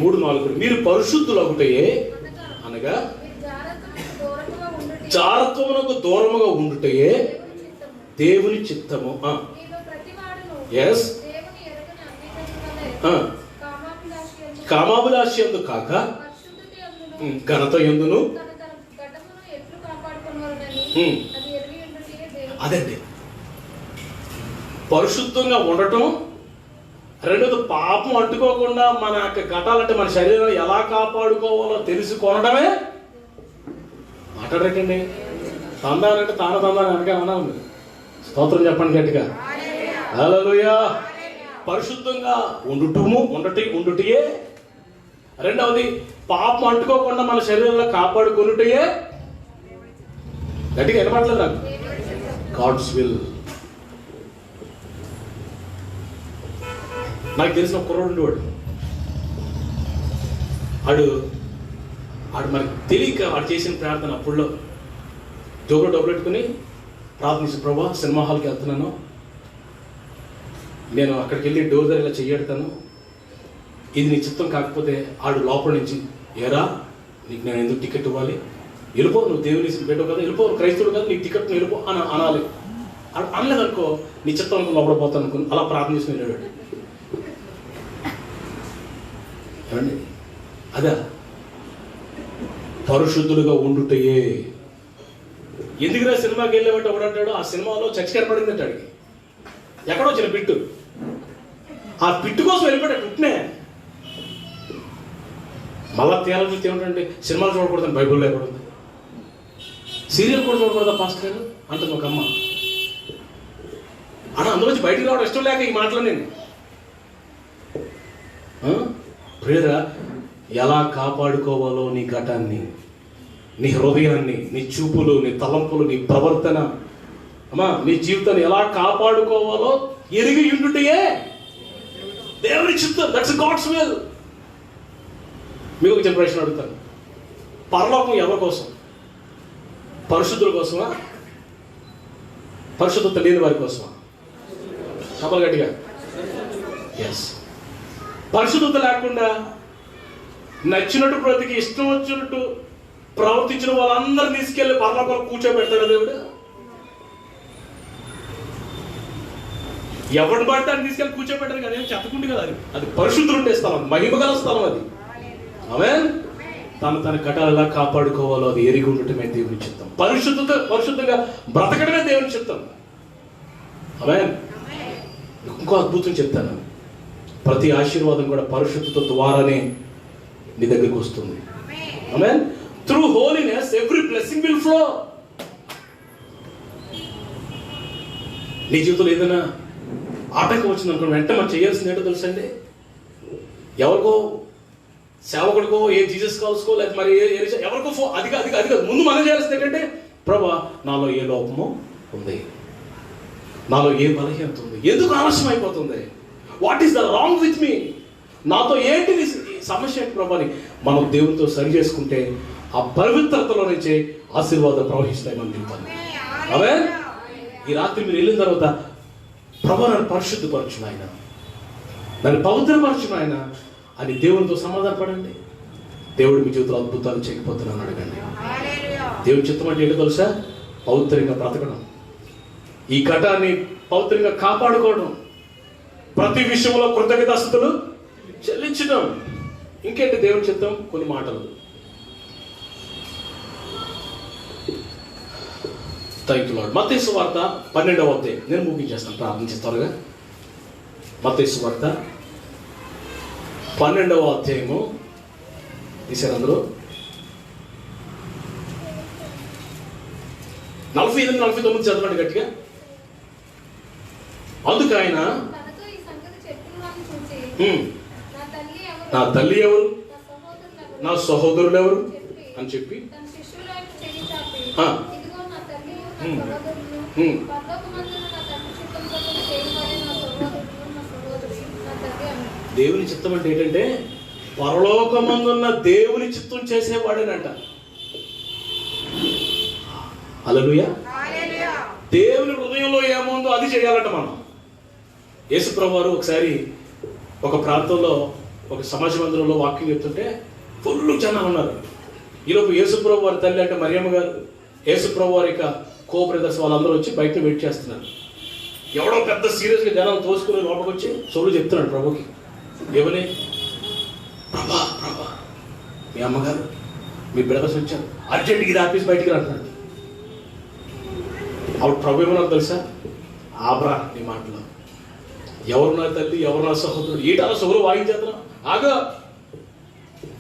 3-4 కూడా. మీరు పరిశుద్ధులగుటయే అనగా జారత్వమునకు దూరముగా ఉండుటయే దేవుని చిత్తము. ఎస్, కామాభిలాషి యందు కాక ఘనత యందును. అదండి పరిశుద్ధంగా ఉండటం. రెండోది పాపం అంటుకోకుండా మన యొక్క ఘటాలంటే మన శరీరాన్ని ఎలా కాపాడుకోవాలో తెలుసుకోవడమే. మాట్లాడకండి. తందానంటే తాన తందాని అనగా అన్నా ఉంది. స్తోత్రం చెప్పండి గట్టిగా. హల్లెలూయా. పరిశుద్ధంగా ఉండుటయే. రెండవది పాపం అంటుకోకుండా మన శరీరంలో కాపాడుకొనుటయే. గట్టిగా వినపడలేదు నాకు. God's will. నాకు తెలిసిన కుర్రోడు ఉండేవాడు. ఆడు మనకు తెలియక వాడు చేసిన ప్రార్థన అప్పుడులో జోబులో డబ్బులు పెట్టుకుని ప్రార్థించి, ప్రభా సినిమా హాల్కి వెళ్తున్నాను, నేను అక్కడికి వెళ్ళి డోర్ దగ్గర ఇలా చెయ్యడతాను, ఇది నీ చిత్తం కాకపోతే ఆడు లోపల నుంచి, ఏరా నీకు నేను ఎందుకు టికెట్ ఇవ్వాలి, వెళ్ళిపో, నువ్వు దేవుని పెట్టవు కదా, వెళ్ళిపో, క్రైస్తవుడు కదా, నీకు టికెట్ వెళ్ళిపో అని అనాలి. అనలేదనుకో నీ చిత్తం అనుకో లోపల పోతాను అనుకుని అలా ప్రార్థన చేసి వెళ్ళాడు. ఏమండి, అదా పరిశుద్ధులుగా ఉండుటయే. ఎందుకురా సినిమాకి వెళ్ళేవాటి ఎవడంటాడు, ఆ సినిమాలో చచ్చి కనపడింది అంటాడు. ఎక్కడో వచ్చిన పిట్టు, ఆ పిట్టు కోసం వెళ్ళిపోయాడు పుట్టినే. మళ్ళా తేలా చూస్తే ఏమిటంటే సినిమాలు చూడకూడదని బైబుల్లో ఎక్కడుంది, సీరియల్ కూడా చూడకూడదా పాస్టర్ గారు అంటుంది ఒక అమ్మ. అన్న అందులోంచి బయటికి రావడం ఇష్టం లేక ఈ మాటలు నేను. ప్రియరా, ఎలా కాపాడుకోవాలో నీ ఘటాన్ని, నీ హృదయాన్ని, నీ చూపులు, నీ తలంపులు, నీ ప్రవర్తన, అమ్మా నీ జీవితాన్ని ఎలా కాపాడుకోవాలో ఎరిగి ఉండుటయే దేవుని చిత్తం. That's God's will. మీకు ఒక జనరేషన్ అడుగుతాను, పరలోకం ఎవరి కోసం? పరిశుద్ధుల కోసమా, పరిశుద్ధత లేని వారి కోసమా? చెప్పాలి గట్టిగా. ఎస్. పరిశుద్ధత లేకుండా నచ్చినట్టు బ్రతికి ఇష్టం వచ్చినట్టు ప్రవర్తించిన వాళ్ళందరూ తీసుకెళ్లి పరలోకంలో కూర్చోబెడతాడు దేవుడు. ఎవరిని పడితే అని తీసుకెళ్ళి కూర్చోబెట్టారు కదా, ఏం చెత్తకుండి కదా, అది పరిశుద్ధులు ఉండే స్థలం, మహిమ గల స్థలం అది. ఆమేన్. తన కట్టాలలా కాపాడుకోవాలో అది ఎరిగి ఉండటమే దేవుని చిత్తం. పరిశుద్ధంగా బ్రతకడమే దేవుని చిత్తం. ఆమేన్. ఇంకో అద్భుతం చెప్తాను. ప్రతి ఆశీర్వాదం కూడా పరిశుద్ధత ద్వారానే నీ దగ్గరికి వస్తుంది. ఆమేన్. Through holiness every blessing will flow. నీ జీవితంలో ఏదైనా ఆటంకం వచ్చింది అనుకోండి, వెంటనే మనం చేయాల్సింది ఏంటో తెలుసండి, ఎవరికో సేవకుడికో, ఏ జీసస్ కాల్స్కో, లేకపోతే మరి ఎవరికో అది కాదు. ముందు మనం చేయాల్సింది ఏంటంటే, ప్రభా నాలో ఏ లోపమో ఉంది, నాలో ఏ బలహీనత ఉంది, ఎందుకు ఆలస్యం అయిపోతుంది, what is the wrong with me, నాతో ఏంటి సమస్య ఏంటి ప్రభా అని మనం దేవునితో సరి చేసుకుంటే ఆ పవిత్రతలో నుంచే ఆశీర్వాదం ప్రవహిస్తాయి మన జీవితాన్ని. అవే ఈ రాత్రి మీరు వెళ్ళిన తర్వాత, ప్రభా నన్ను పరిశుద్ధపరచును ఆయన, నన్ను పవిత్రపరచును ఆయన అని దేవునితో సమాధానపడండి. దేవుడు మీ జీవితంలో అద్భుతాలు చేయకపోతున్నాను అడగండి. దేవుని చిత్తం అంటే ఏంటో తెలుసా? పవిత్రంగా బ్రతకడం, ఈ ఘటాన్ని పవిత్రంగా కాపాడుకోవడం, ప్రతి విషయంలో కృతజ్ఞతాస్తుతులు చెల్లించడం. ఇంకేంటి దేవుని చిత్తం? కొన్ని మాటలు. Thank you lord. మత్తయి సువార్త 12వ అధ్యాయం, నేను ముగించేస్తాను, ప్రార్థించేస్తారుగా. మత్తయి సువార్త 12వ అధ్యాయము తీసారు అందరూ. 48-49 చదవండి గట్టిగా. అందుకు ఆయన, నా తల్లి ఎవరు, నా సహోదరులు ఎవరు అని చెప్పి దేవుని చిత్తం అంటే ఏంటంటే, పరలోకమందున్న దేవుని చిత్తం చేసేవాడేనంట. హల్లెలూయా. దేవుని హృదయంలో ఏముందో అది చేయాలంట మనం. యేసుప్రభువు వారు ఒకసారి ఒక ప్రాంతంలో ఒక సమాజ మందిరంలో వాక్యం చెప్తుంటే ఫుల్ జనం ఉన్నారు. ఈలోపు యేసుప్రభువు వారి తల్లి అంటే మరియమ్మ గారు, యేసుప్రభువు వారి యొక్క కో-బ్రదర్స్ వాళ్ళందరూ వచ్చి బయట వెయిట్ చేస్తున్నారు. ఎవడో పెద్ద సీరియస్గా జనం తోసుకుని లోపలికి వచ్చి సోలు చెప్తున్నాడు ప్రభుకి. ఏమని? ప్రభా మీ అమ్మగారు, మీ బ్రదర్స్ వచ్చారు, అర్జెంట్గా ఇది ఆఫీస్ బయటికి రాంటున్నాడు. ఆవిడ ప్రభు ఏమన్నా తెలుసా? ఆబ్రా నీ మాటలో, ఎవరు నా తల్లి, ఎవరు నా సహోదరుడు, ఈట సోలు వాయించేద్దాం. ఆగా,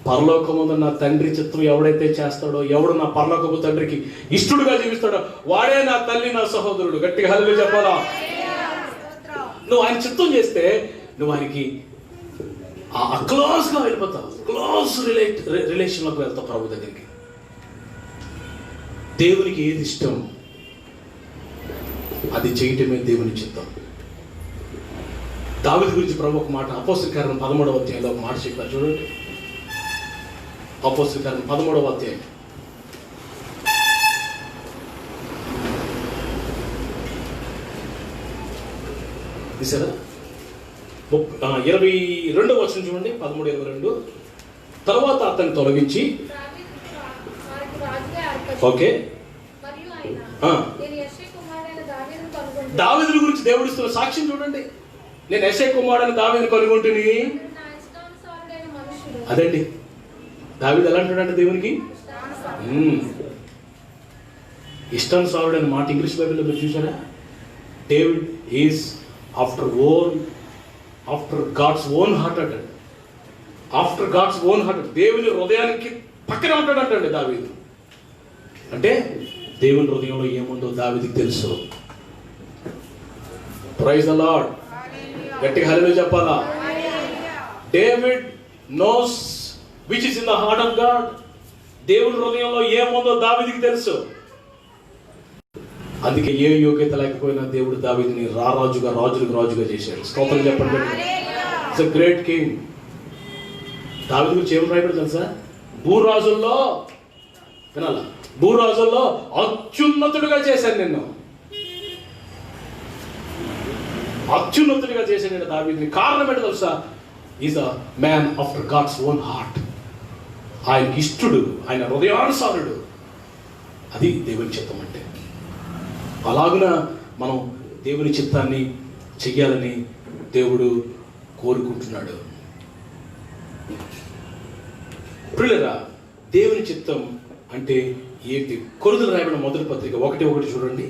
పరలోకముందు నా తండ్రి చిత్తం ఎవడైతే చేస్తాడో, ఎవడు నా పరలోకపు తండ్రికి ఇష్టడుగా జీవిస్తాడో వాడే నా తల్లి, నా సహోదరుడు. గట్టిగా హల్లెలూయా చెప్పాలా? నువ్వు ఆయన చిత్తం చేస్తే నువ్వు ఆయనకి క్లోజ్గా వెళ్ళిపోతావు, క్లోజ్ రిలేషన్లోకి వెళ్తావు ప్రభు దగ్గరికి. దేవునికి ఏది ఇష్టం అది చేయటమే దేవుని చిత్తం. దావీదు గురించి ప్రభు ఒక మాట అపోస్తలుల కార్యం 13వ అధ్యాయంలో ఒక మాట చెప్పారు చూడండి. అపోస్తలుల కార్యం 13వ అధ్యాయం తీసారా? 22వ వచనం చూడండి. 13:22. తర్వాత అతన్ని తొలగించి, ఓకే, దావీదు గురించి దేవుడు ఇస్తున్న సాక్ష్యం చూడండి. నేను యెషయా కుమారుడైన దావీదుని కనుగొంటిని. అదండి దావీదు ఎలా అంటాడంటే దేవునికి ఇష్టానుసారుడైన మాట ఇంగ్లీష్ బైబిల్లో మీరు చూసారా? David is after God's own heart అంటాడు. ఆఫ్టర్ గాడ్స్ ఓన్ హార్ట్, దేవుని హృదయానికి పక్కనే ఉంటాడంటండి దావీదు. అంటే దేవుని హృదయంలో ఏముందో దావీదుకి తెలుసు. Praise the lord. గట్టిగా హల్లెలూయా చెప్పాలా? David knows which is in the heart of God. దేవుని హృదయంలో ఏముందో దావీదుకి తెలుసు. అందుకే ఏ యోగ్యత లేకపోయినా దేవుడు దావీదుని రాజుగా చేశాడు. స్తోత్రం చెప్పండి. It's a great king. దావీదు గురించి ఏం రాయబడి తెలుసా? భూరాజుల్లో వినాలా, భూరాజుల్లో అత్యున్నతుడిగా చేశాను నిన్ను, అత్యున్నతుడిగా చేశాను నేను దావీదుని. కారణం ఏంటో తెలుసా? Is a man after God's own heart. ఆయనకి ఇష్టడు, ఆయన హృదయానుసారుడు. అది దేవుని చిత్తం అంటే. అలాగున మనం దేవుని చిత్తాన్ని చెయ్యాలని దేవుడు కోరుకుంటున్నాడు. ప్రియులారా, దేవుని చిత్తం అంటే ఏంటి? కొరింథీయులకు రాయబడిన మొదటి పత్రిక 1:1 చూడండి.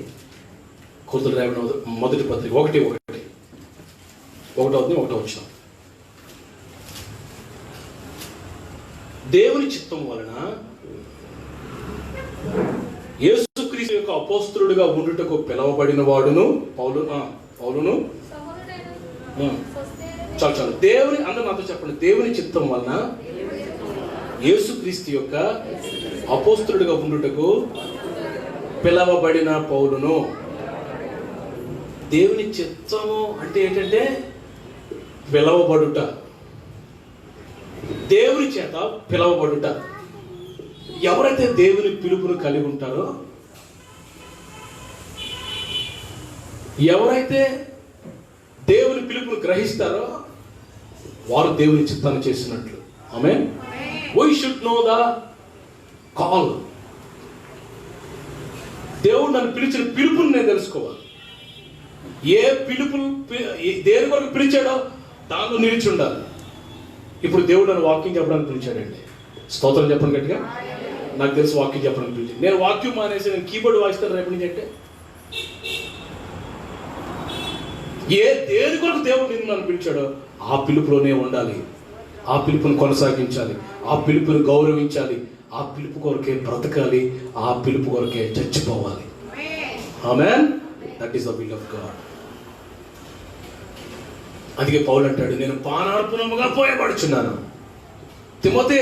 కొరింథీయులకు రాయబడిన మొదటి పత్రిక 1:1 1 వచ్చిన దేవుని చిత్తం వలన యేసుక్రీస్తు యొక్క అపోస్తలుడిగా ఉండుటకు పిలవబడిన వాడును పౌలును చాలు దేవుని అందరూ నాతో చెప్పండి. దేవుని చిత్తం వలన యేసుక్రీస్తు యొక్క అపోస్తలుడిగా ఉండుటకు పిలవబడిన పౌలును. దేవుని చిత్తము అంటే ఏంటంటే పిలవబడుట, దేవుని చేత పిలవబడుట. ఎవరైతే దేవుని పిలుపును కలిగి ఉంటారో, ఎవరైతే దేవుని పిలుపును గ్రహిస్తారో వారు దేవుని చిత్తాన్ని చేసినట్లు. ఆమేన్. We should know the call. దేవుడు నన్ను పిలిచిన పిలుపుని నేను తెలుసుకోవాలి. ఏ పిలుపులు దేని కొరకు పిలిచాడో దానిలో నిలిచి ఉండాలి. ఇప్పుడు దేవుడు నన్ను వాక్యం చెప్పడానికి పిలిచాడండి. స్తోత్రం చెప్పండి గట్టిగా. నాకు తెలుసు వాక్యం చెప్పడానికి పిలిచాడు. నేను వాక్యం మానేసి నేను కీబోర్డ్ వాయిస్తాను రేపటి నుంచి అంటే దేని కొరకు దేవుడు నిన్ను నన్ను పిలిచాడో ఆ పిలుపులోనే ఉండాలి. ఆ పిలుపును కొనసాగించాలి. ఆ పిలుపును గౌరవించాలి. ఆ పిలుపు కొరకే బ్రతకాలి. ఆ పిలుపు కొరకే చచ్చిపోవాలి. ఆమేన్. That is the will of God. అందుకే పౌలు అంటాడు, నేను పానార్పణముగా పోయబడుచున్నాను. తిమోతే,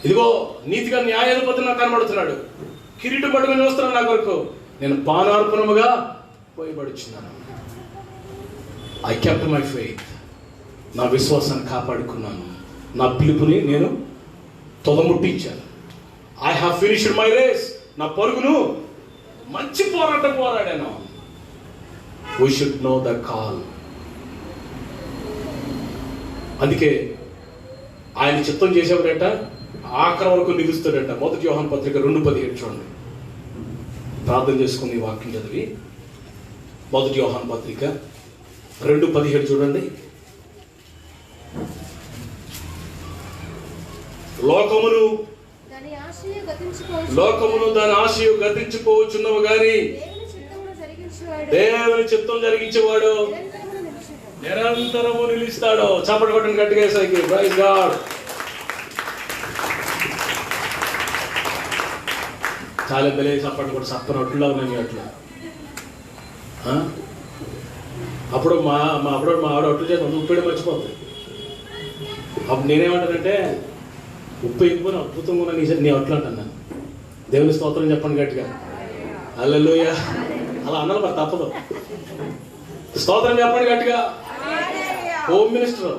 ఇదిగో నీతిగా న్యాయాధిపతి నాకు కనబడుతున్నాడు, కిరీటం పట్టుకొని వస్తున్నాను నా కొరకు. నేను పానార్పణముగా పోయబడుచున్నాను. I kept my faith. నా విశ్వాసాన్ని కాపాడుకున్నాను. నా పిలుపుని నేను తొదముట్టించాను. I have finished my race. నా పరుగును మంచి పోరాటం పోరాడాను. We should know the call. అందుకే ఆయన చిత్తం చేసేవాడట ఆఖరి వరకు నిలుస్తాడట. 1 యోహాను పత్రిక 2:17 చూడండి. ప్రార్థన చేసుకుని ఈ వాక్యం చదివి 1 యోహాను పత్రిక 2:17 చూడండి. లోకమును దాని ఆశయు గతించిపోవచ్చున్నవు గాని దేవుని చిత్తం జరిగించేవాడు నిరంతరము నిలుస్తాడు. చప్పటి కొట్టండి గట్టిగా యేసుకి. Praise God. చాలా బెలే చప్పటి కూడా చప్పని అట్లా ఉన్నాయి అట్లా. అప్పుడు మా ఆవిడ అట్లు చేసి ఉప్పేయడం మర్చిపోతుంది. అప్పుడు నేనేమంటానంటే ఉప్పు ఎక్కువ అద్భుతంగా ఉన్నా నీ అట్లు అంటాను. దేవుని స్తోత్రం చెప్పండి గట్టిగా. హల్లెలూయా. అలా అన్నారు మరి తప్పదు. స్తోత్రం చెప్పండి గట్టిగా. హోమ్ మినిస్టర్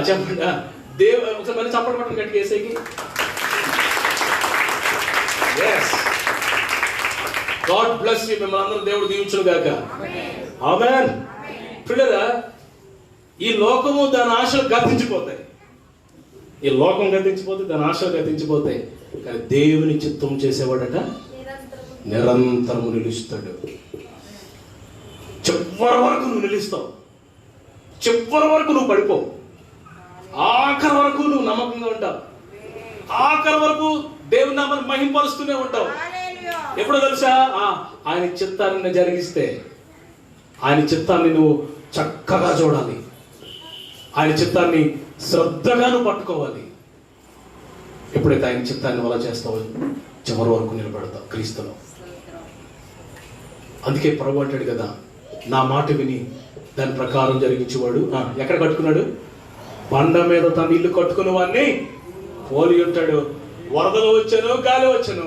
చెప్పండి. ఒకసారి మళ్ళీ చప్పటి పట్టండి గట్టిగా యేసుకి. God bless you. మిమ్మల్ని అందరూ దేవుడు దీవించును గాక. ఆమేన్. ప్రియులారా, ఈ లోకము దాని ఆశలు గతించిపోతాయి. ఈ లోకం గతించిపోతే దాని ఆశలు గతించిపోతాయి. కానీ దేవుని చిత్తం చేసేవాడట నిరంతరము నిలుస్తాడు. చివరి వరకు నువ్వు నిలుస్తావు. చివరి వరకు నువ్వు పడిపోవు. ఆఖరి వరకు నువ్వు నమ్మకంగా ఉంటావు. ఆఖరి వరకు దేవుని నామాన్ని మహింపరుస్తూనే ఉంటావు. ఎప్పుడో తెలుసా? ఆయన చిత్తాన్ని జరిగిస్తే, ఆయన చిత్తాన్ని నువ్వు చక్కగా చూడాలి. ఆయన చిత్తాన్ని శ్రద్ధగా నువ్వు పట్టుకోవాలి. ఎప్పుడైతే ఆయన చిత్తాన్ని అలా చేస్తావో చివరి వరకు నిలబడతావు క్రీస్తులో. అందుకే ప్రభు అంటాడు కదా, నా మాట విని దాని ప్రకారం జరిగించేవాడు ఎక్కడ కట్టుకున్నాడు? బండ మీద తన ఇల్లు కట్టుకున్న వాడిని పోలి ఉంటాడు. వరదలు వచ్చాను, గాలి వచ్చాను,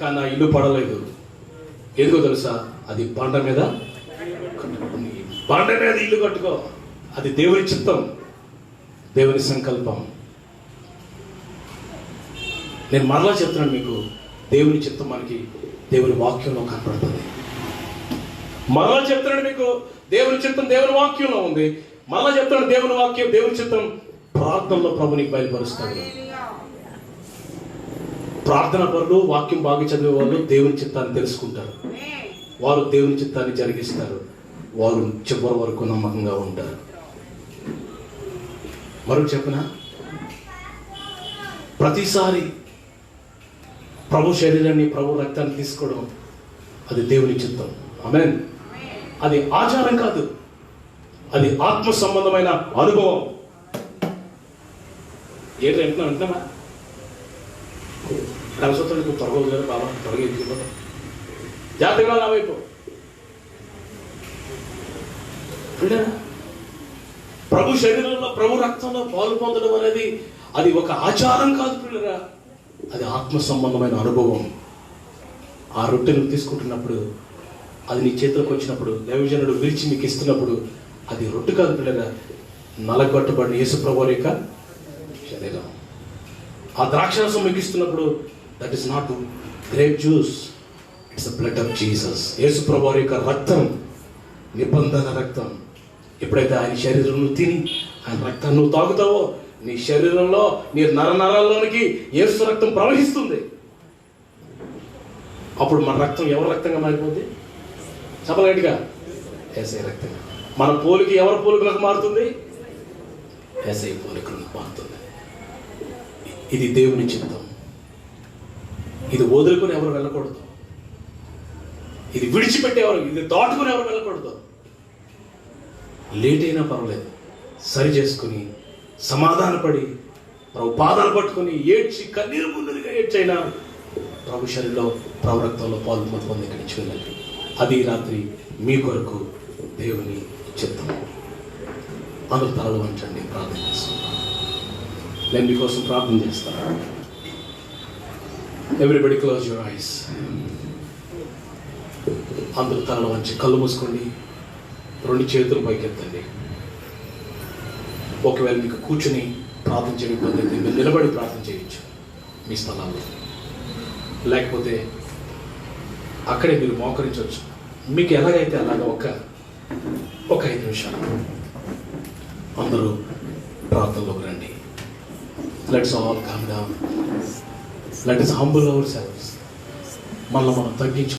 కానీ ఆ ఇల్లు పడలేదు. ఎందుకో తెలుసా? అది బండ మీద కట్టుకుని. బండ మీద ఇల్లు కట్టుకో. అది దేవుని చిత్తం, దేవుని సంకల్పం. నేను మరలా చెప్తున్నాను మీకు, దేవుని చిత్తం మనకి దేవుని వాక్యంలో కనపడుతుంది. మరలా చెప్తున్నాడు మీకు, దేవుని చిత్తం దేవుని వాక్యంలో ఉంది. మరలా చెప్తున్నాడు, దేవుని వాక్యం దేవుని చిత్తం ప్రార్థనలో ప్రభు నీకు బయలుపరుస్తాడు. ప్రార్థన పరులు, వాక్యం బాగా చదివే వాళ్ళు దేవుని చిత్తాన్ని తెలుసుకుంటారు. వారు దేవుని చిత్తాన్ని జరిగిస్తారు, వారు చివరి వరకు నమ్మకంగా ఉంటారు. మరొక చెప్పనా, ప్రతిసారి ప్రభు శరీరాన్ని, ప్రభు రక్తాన్ని తీసుకోవడం అది దేవుని చిత్తం. ఆమేన్. అది ఆచారం కాదు, అది ఆత్మ సంబంధమైన అనుభవం. ఏంటి అంటున్నామా? కలసత్తుడికి త్వరగా బాబా, త్వరగా ఎత్తుకుపోతాం, జాగ్రత్తగా నా వైపు. ప్రభు శరీరంలో, ప్రభు రక్తంలో పాలు పొందడం అనేది అది ఒక ఆచారం కాదు పిల్లరా, అది ఆత్మ సంబంధమైన అనుభవం. ఆ రొట్టెను తీసుకుంటున్నప్పుడు, అది నీ చేతిలోకి వచ్చినప్పుడు, దైవజనుడు విరిచి మీకు ఇస్తున్నప్పుడు, అది రొట్టె కాదు పిల్లరా, నలగొట్టబడిన యేసు ప్రభువు యొక్క శరీరం. ఆ ద్రాక్షరసం మీకు ఇస్తున్నప్పుడు, that is not grape juice, it's the blood of Jesus. యేసు ప్రభువు యొక్క రక్తం, నిబంధన రక్తం. ఎప్పుడైతే ఆయన శరీరం నువ్వు తిని ఆయన రక్తాన్ని నువ్వు తాగుతావో, నీ శరీరంలో, నీ నరాల్లోనికి యేసు రక్తం ప్రవహిస్తుంది. అప్పుడు మన రక్తం ఎవరి రక్తంగా మారిపోద్ది? చెప్పలేటిగా యేసయ్య రక్తంగా. మన పోలికి ఎవరి పోలికలకు మారుతుంది? యేసయ్య పోలికలకు మారుతుంది. ఇది దేవుని చిత్తం. ఇది వదులుకొని ఎవరు వెళ్ళకూడదు, ఇది విడిచిపెట్టి ఎవరు, ఇది దాటుకుని ఎవరు వెళ్ళకూడదు. లేట్ అయినా పర్వాలేదు, సరి చేసుకుని సమాధానపడి ప్రభు పాదాలు పట్టుకొని ఏడ్చి కన్నీరు ముందుగా ఏడ్చైనా ప్రభు శరీరంలో, ప్రభు రక్తంలో పాలు పొంది ఇక్కడి నుంచి వెళ్ళండి. అది రాత్రి మీ కొరకు దేవుని చిత్తం. అందరూ తలలు వంచండి, ప్రార్థన చేస్తున్నాను. నేను మీకోసం ప్రార్థన చేస్తాను. Everybody close your eyes. అందరూ తలలు వంచి కళ్ళు మూసుకోండి, రెండు చేతులు పైకెత్తండి. ఒకవేళ మీకు కూర్చుని ప్రార్థన చేయడం ఇబ్బంది అయితే మీరు నిలబడి ప్రార్థన చేయొచ్చు మీ స్థలాల్లో, లేకపోతే అక్కడే మీరు మోకరించవచ్చు. మీకు ఎలాగైతే అలాగా ఒక 5 నిమిషాలు అందరూ ప్రార్థనలోకి రండి. Let's all come down, let us humble ourselves. మనం తగ్గించు.